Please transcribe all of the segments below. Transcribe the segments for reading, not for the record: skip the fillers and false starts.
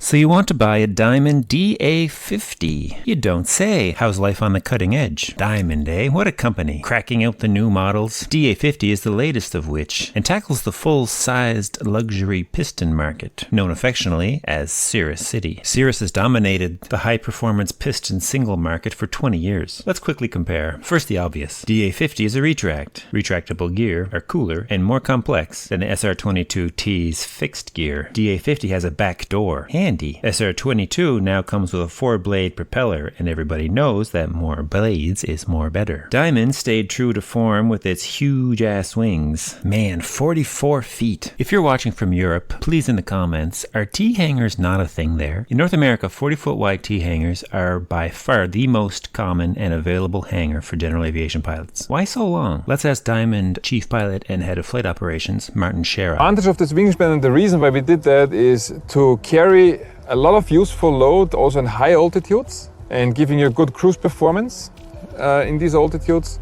So you want to buy a Diamond DA50? You don't say. How's life on the cutting edge? Diamond, eh? What a company. Cracking out the new models. DA50 is the latest of which, and tackles the full-sized luxury piston market, known affectionately as Cirrus City. Cirrus has dominated the high-performance piston single market for 20 years. Let's quickly compare. First, the obvious. DA50 is a retract. Retractable gear are cooler and more complex than the SR22T's fixed gear. DA50 has a back door. Handy. SR22 now comes with a 4-blade propeller, and everybody knows that more blades is more better. Diamond stayed true to form with its huge-ass wings. Man, 44 feet. If you're watching from Europe, please in the comments, are T-hangers not a thing there? In North America, 40-foot wide T-hangers are by far the most common and available hanger for general aviation pilots. Why so long? Let's ask Diamond Chief Pilot and Head of Flight Operations, Martin Scherer. The advantage of this wingspan, and the reason why we did that, is to carry a lot of useful load also in high altitudes and giving you good cruise performance in these altitudes,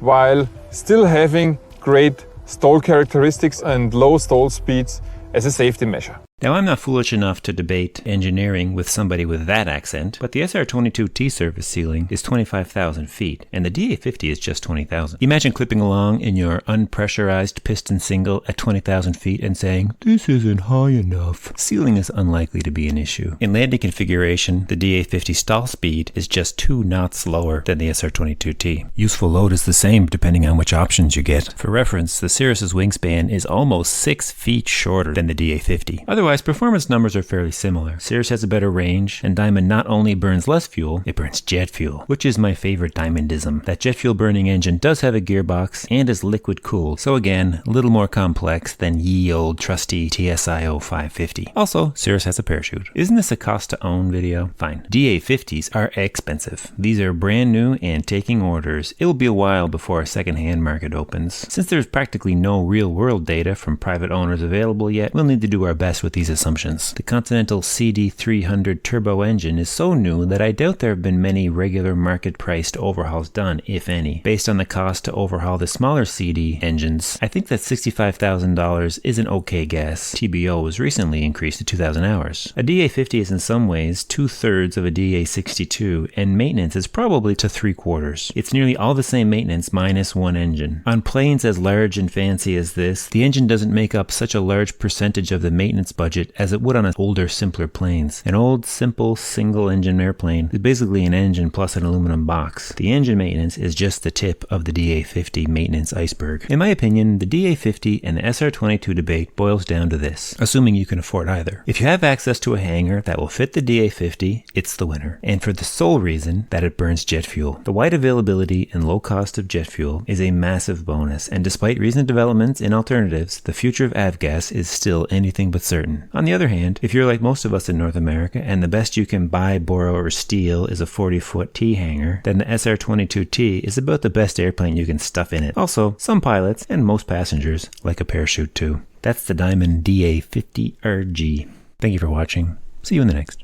while still having great stall characteristics and low stall speeds as a safety measure. Now, I'm not foolish enough to debate engineering with somebody with that accent, but the SR22T surface ceiling is 25,000 feet, and the DA50 is just 20,000. Imagine clipping along in your unpressurized piston single at 20,000 feet and saying, "This isn't high enough." Ceiling is unlikely to be an issue. In landing configuration, the DA50 stall speed is just 2 knots lower than the SR22T. Useful load is the same depending on which options you get. For reference, the Cirrus's wingspan is almost 6 feet shorter than the DA50. Otherwise, performance numbers are fairly similar. Cirrus has a better range, and Diamond not only burns less fuel, it burns jet fuel, which is my favorite Diamondism. That jet fuel burning engine does have a gearbox and is liquid cooled, so again, a little more complex than ye old trusty TSIO 550. Also, Cirrus has a parachute. Isn't this a cost to own video? Fine. DA50s are expensive. These are brand new and taking orders. It'll be a while before a second-hand market opens. Since there's practically no real-world data from private owners available yet, we'll need to do our best with these assumptions. The Continental CD300 turbo engine is so new that I doubt there have been many regular market-priced overhauls done, if any. Based on the cost to overhaul the smaller CD engines, I think that $65,000 is an okay guess. TBO was recently increased to 2,000 hours. A DA50 is in some ways 2/3 of a DA62, and maintenance is probably to 3/4. It's nearly all the same maintenance minus one engine. On planes as large and fancy as this, the engine doesn't make up such a large percentage of the maintenance budget as it would on older, simpler planes. An old, simple, single-engine airplane is basically an engine plus an aluminum box. The engine maintenance is just the tip of the DA50 maintenance iceberg. In my opinion, the DA50 and the SR22 debate boils down to this, assuming you can afford either. If you have access to a hangar that will fit the DA50, it's the winner, and for the sole reason that it burns jet fuel. The wide availability and low cost of jet fuel is a massive bonus, and despite recent developments in alternatives, the future of avgas is still anything but certain. On the other hand, if you're like most of us in North America and the best you can buy, borrow, or steal is a 40-foot T-hanger, then the SR22T is about the best airplane you can stuff in it. Also, some pilots and most passengers like a parachute too. That's the Diamond DA50 RG. Thank you for watching. See you in the next.